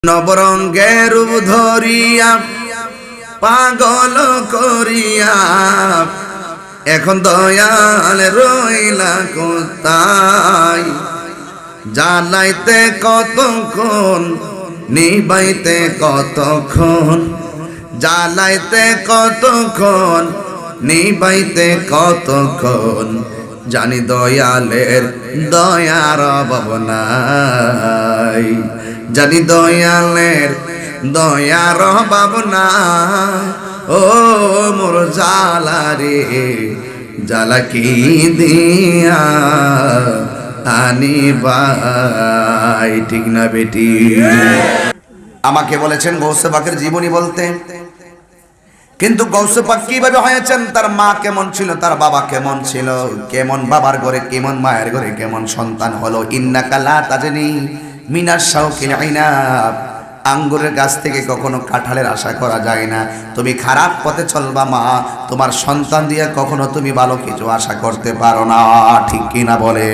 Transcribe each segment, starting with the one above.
নবরঙ্গের রূপ ধরিয়া পাগল করিয়া এখন দয়াল রইলা কোথায়? জ্বালাইতে কতক্ষণ, নিবাইতে কতক্ষণ, জ্বালাইতে কতক্ষণ, নিবাইতে কতক্ষণ, জানি দয়ালের দয়ার অভাব নাই, জানি দয়ালের দয়ার অভাব নাই। ও মোর জ্বালা রে জ্বালা কি দিয়া আনিবাই, ঠিক না বেটি? আমাকে বলেছেন গৌসে পাকের জীবনী বলতে, কিন্তু গৌসে পাক কিভাবে হয়েছেন, তার মা কেমন ছিল, তার বাবা কেমন ছিল, কেমন বাবার ঘরে কেমন মায়ের ঘরে কেমন সন্তান হলো। ইন্নাকা লা তাজনি মিনাশ শাউকিল ইনাব, আঙ্গুরের গাছ থেকে কখনো কাঁঠালের আশা করা যায় না। তুমি খারাপ পথে চলবা মা, তোমার সন্তান দিয়ে কখনো তুমি ভালো কিছু আশা করতে পারো না, ঠিক কিনা বলে?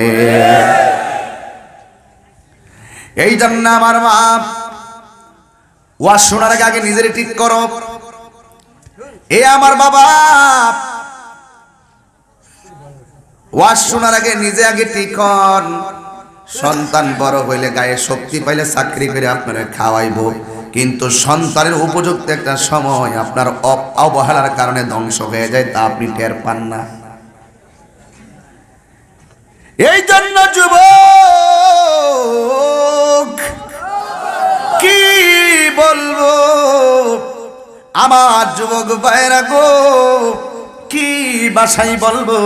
এই জন্য আমার মা ওয়াজ শোনার আগে নিজের ঠিক করো। এ আমার বাবা ওয়াজ শোনার আগে নিজে আগে ঠিক হন। সন্তান বড় হইলে গায়ে শক্তি পাইলে চাকরি করে আপনারা খাওয়াইব, কিন্তু সন্তানের উপযুক্ত একটা সময় আপনার অবহেলার কারণে ধ্বংস হয়ে যায়, তা আপনি টের পান না। এই জন্য যুবক কি বলবো, আমার যুবক ভাইরা গো, কি বাসাই বলবো।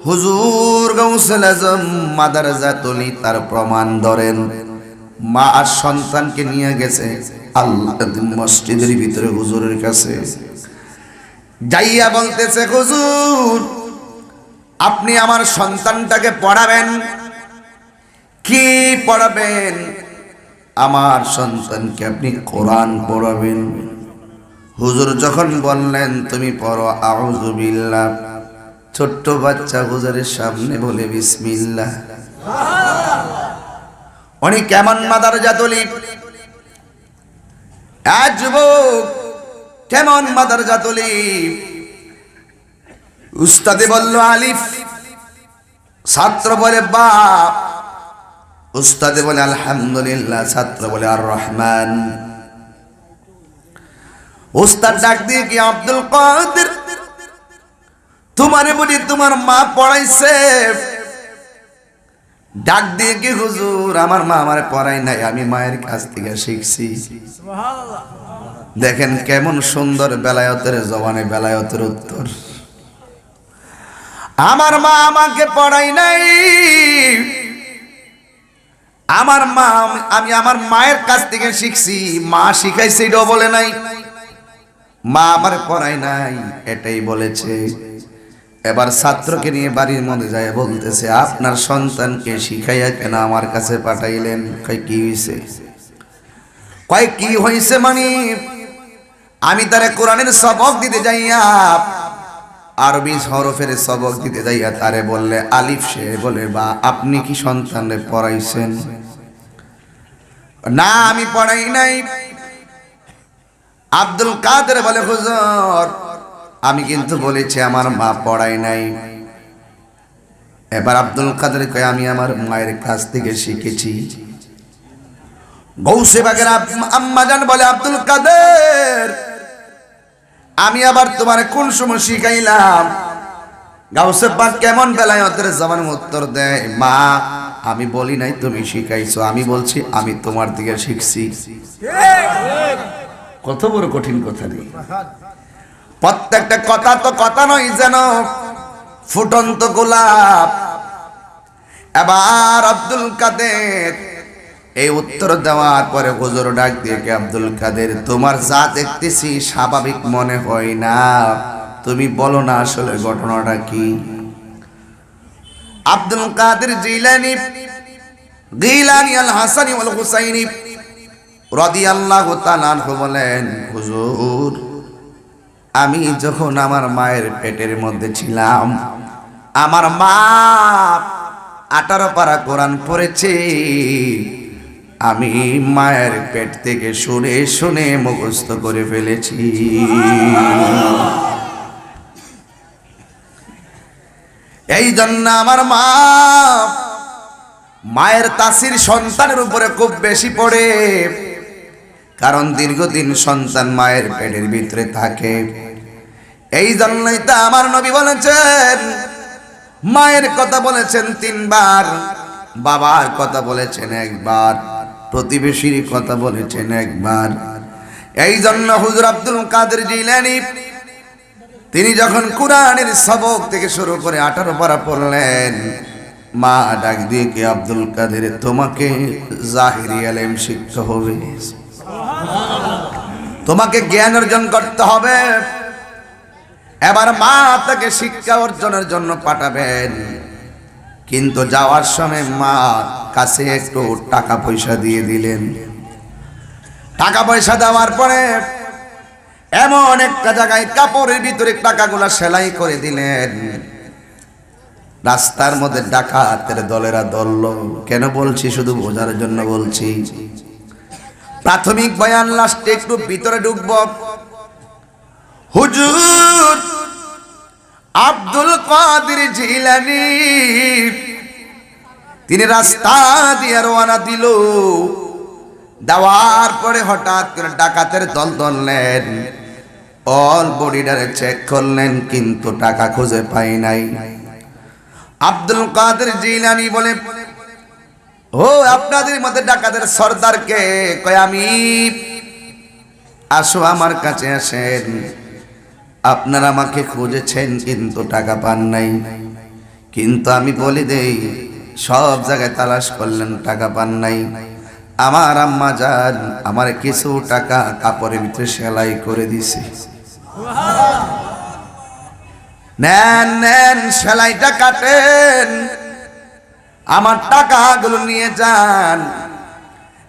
হুজুর গাউসুল আজম মাদারজাতুল তার প্রমাণ ধরেন। মা আর সন্তানকে নিয়ে গেছে আল্লাহ মসজিদের ভিতরে হুজুরের কাছে যাইয়া বলতেছে, হুজুর আপনি আমার সন্তানটাকে পড়াবেন। কি পড়াবেন? আমার সন্তানকে আপনি কোরআন পড়াবেন। হুজুর যখন বললেন তুমি পড়ো আউযু বিল্লাহ, ছোট্ট বাচ্চা হুজুরের সামনে বলে বিসমিল্লাহ। উনি কেমন মাদারজাতুল, যুবক কেমন মাদারজাতুল। উস্তাদে বলল আলিফ, ছাত্র বলে বা, উস্তাদে বলে আলহামদুলিল্লাহ, ছাত্র বলে আর রহমান। উস্তাদ ডাক দিয়ে কি, আব্দুল কাদের তোমারে বলি তোমার মা পড়াইছে? ডাক দিয়ে কি, হুজুর আমার মা আমারে পড়াই নাই, আমি মায়ের কাছ থেকে শিখছি। দেখেন কেমন সুন্দর বেলায়েতের জবানে বেলায়েতের উত্তর। আমার মা আমাকে পড়াই নাই, আমার মা আমি আমার মায়ের কাছ থেকে শিখছি। মা শিখাইছে এটাও বলে নাই, মা আমার পড়াই নাই এটাই বলেছে। এবার ছাত্রকে নিয়ে বাড়ির মধ্যে যায় বলতেছে, আপনার সন্তানকে শিখাইয়া কেন আমার কাছে পাঠাইলেন? কয় কি হয়েছে? কয় কি হয়েছে মানে আমি তারে কোরআনের সবক দিতে যাইয়া, আরবি হরফের সবক দিতে যাইয়া তারে বললে আলিফ, সে বলে বা। আপনি কি সন্তানরে পড়াইছেন? না আমি পড়াই নাই। আব্দুল কাদের বলে, হুজুর আমি কিন্তু বলেছি আমার মা পড়াই নাই। এবার আব্দুল কাদের কয় আমি আমার মায়ের কাছ থেকে শিখেছি। গৌসে পাকের আম্মা জান বলে, আব্দুল কাদের আমি আবার তোমার কোন সময় শিখাইলাম? গাউসে পাক কেমন বেলায়েতের জবানে উত্তর দেয়, মা আমি বলি নাই তুমি শিখাইছো, আমি বলছি আমি তোমার দিকে শিখছি। কত বড় কঠিন কথা নেই। প্রত্যেকটা কথা তো কথা নয়, যেন ফুটন্ত গোলাপ। এবার আব্দুল কাদের এই উত্তর দেওয়ার পরে হুজুর ডাক দিয়ে, আব্দুল কাদের তোমার যা দেখতেছি স্বাভাবিক মনে হয় না, তুমি বলো না আসলে ঘটনাটা কি? আব্দুল কাদের জিলানী আল হাসানী ওয়াল হুসাইনী রাদিয়াল্লাহু তাআলা আনহু বলেন, হুজুর আমি যখন আমার মায়ের পেটের মধ্যে ছিলাম, আমার মা 18 পারা কোরআন পড়েছে। আমি মায়ের পেট থেকে শুনে শুনে মুখস্থ করে ফেলেছি। এই জন্য আমার মা, মায়ের তাসির সন্তানের উপরে খুব বেশি পড়ে, কারণ দীর্ঘদিন সন্তান মায়ের পেটের ভিতরে থাকে। এই জন্যই তা আমার নবী বলেছেন, মায়ের কথা বলেছেন 3 বার, বাবার কথা বলেছেন 1 বার, প্রতিবেশীর কথা বলেছেন 1 বার। এই জন্য হুজুর আব্দুল কাদের জিলানী তিনি যখন কুরআনের সবক থেকে শুরু করে 18 পারা পড়লেন, মা ডাক দিয়ে কি আব্দুল কাদের, তোমাকে জাহিরি ইলম শিখতে হবে, তোমাকে জ্ঞান অর্জন করতে হবে। এবার মা তাকে শিক্ষা অর্জনের জন্য পাঠাবেন, কিন্তু যাওয়ার সময় মা কাছে একটু টাকা পয়সা দিয়ে দিলেন। টাকা পয়সা দেওয়ার পরে এমন একটা জায়গায় কাপড়ের ভিতরে টাকাগুলা সেলাই করে দিলেন। রাস্তার মধ্যে ডাকাতের দলেরা দলল। কেন বলছি? শুধু বোঝার জন্য বলছি। প্রাথমিক বয়ান লাস্টে একটু ভিতরে ঢুকব। হুজুর আব্দুল কাদের জিলানী তিনি রাস্তা দিয়ে রওনা দিল। দেওয়ার পরে হঠাৎ করে ডাকাতের দল ধরলেন, অল বডিটারে চেক করলেন, কিন্তু টাকা খুঁজে পাই নাই। আব্দুল কাদের জিলানী বলে, ও আপনাদের মধ্যে ডাকাতের সর্দার কে? কয় আমি। আসো আমার কাছে আসেন, আপনারা আমাকে খুঁজেছেন কিন্তু টাকা পান নাই। কিন্তু আমি বলি দেই, সব জায়গায় তালাশ করলেন, টাকা পান নাই। আমার আম্মা জান আমার কিছু টাকা কাপড়ের ভিতরে সেলাই করে দিছে, নেন নেন সেলাইটা কাটেন, আমার টাকাগুলো নিয়ে যান।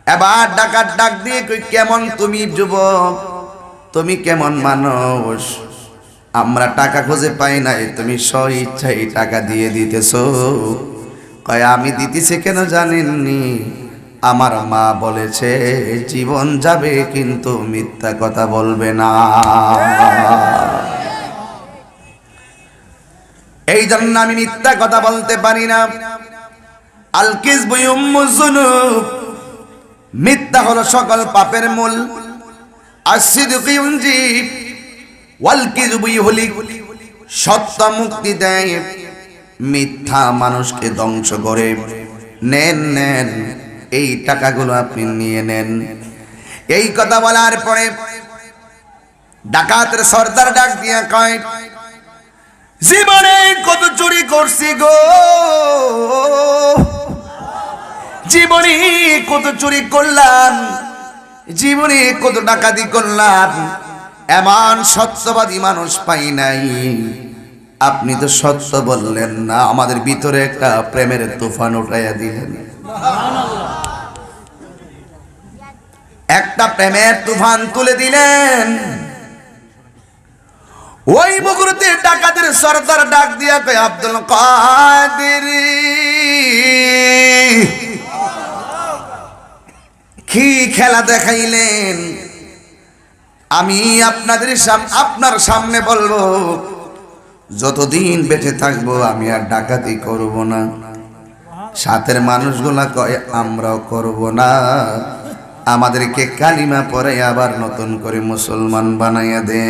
এবার ডাকাত ডাক দিয়ে কই, কেমন তুমি যুবক, তুমি কেমন মানুষ, আমরা টাকা খুঁজে পাই নাই, তুমি স্বইচ্ছায় টাকা দিয়ে দিতেছো। কয় আমি দিতেছি কেন জানেননি? আমার মা বলেছে জীবন যাবে কিন্তু মিথ্যা কথা বলবে না। এই জন্য আমি মিথ্যা কথা বলতে পারি না। আল কিযবু উম্মুয যুনুব, মিথ্যা হলো সকল পাপের মূল। আস-সিদকু ইউনজি ওয়াল কিযবু ইহলিক, সত্য মুক্তি দেয়, মিথ্যা মানুষকে ধ্বংস করে। নেন নেন এই টাকাগুলো আপনি নিয়ে নেন। এই কথা বলার পরে ডাকাতের সর্দার ডাক দিয়া কয়, জীবনে কত চুরি করছি গো, জীবনে কত চুরি করলাম, জীবনে কত ডাকাতি করলাম, এমন সত্যবাদী মানুষ পাই নাই। আপনি তো সত্য বললেন না, আমাদের ভিতরে একটা প্রেমের তুফান উঠাইয়া দিলেন। একটা প্রেমের তুফান তুলে দিলেন। ওই মুহূর্তে ডাকাতের সর্দার ডাক দিয়া কয়, আব্দুল কাদের কি খেলা দেখাইলেন? আমি আপনার সামনে বলবো, যতদিন বেঁচে থাকবো আমি আর ডাকাতি করব না। সাথের মানুষগুলা কয় আমরাও করব না, আমাদেরকে কালিমা পরে আবার নতুন করে মুসলমান বানাইয়া দে।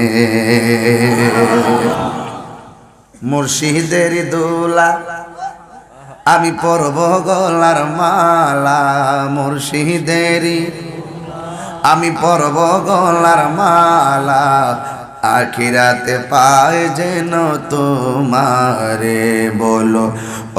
মুর্শিদের দোলা আমি পরব গলার মালা, মুর্শিদেরই আমি পরব গলার মালা, আখিরাতে পায় যেন তোমারে। বলো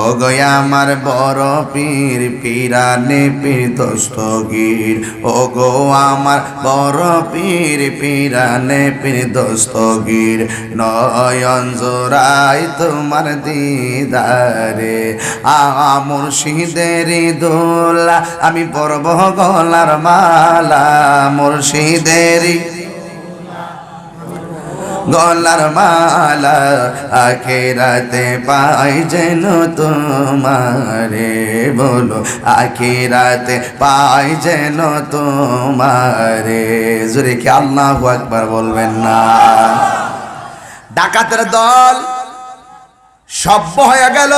ও গো আমার বড় পীর, পীরানে পীর দস্তগীর, ও গো আমার বড় পীর, পীরানে পীর দস্তগীর, নয়ন জোড়ায় তোমার দিদারে। মুর্শিদের দোলা আমি পরব গলার মালা, মুর্শিদেরই গলার মালা আখিরাতে পাই যেন তোমারে বলো আখিরাতে পাই যেন তোমারে জোরে কি আল্লাহু আকবার বলবেন না ডাকাতের দল সভ্য হয়ে গেল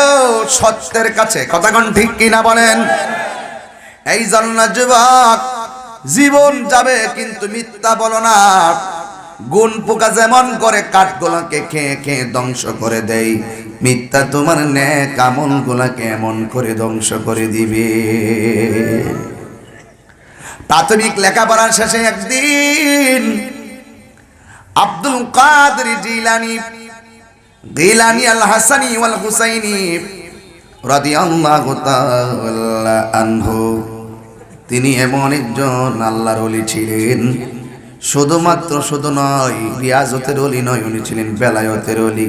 সত্যের কাছে কথা কোন ঠিক কিনা বলেন এই জন্য যুবক জীবন যাবে কিন্তু মিথ্যা বলো না গুণ পোকা যেমন করে কাঠগুলোকে খেয়ে খেয়ে ধ্বংস করে দেয় মিথ্যা তোমার নেক আমলগুলোকে এমন করে ধ্বংস করে দিবে প্রাথমিক লেখাপড়ার শেষে একদিন আব্দুল কাদের জিলানী আল হাসানী ওয়াল হুসাইনী রাদিয়াল্লাহু তাআলা আনহু তিনি এমন একজন আল্লাহর ওলি ছিলেন শুধু নয় রিয়াজতের ওলি নয় উনি ছিলেন বেলায়েতের ওলি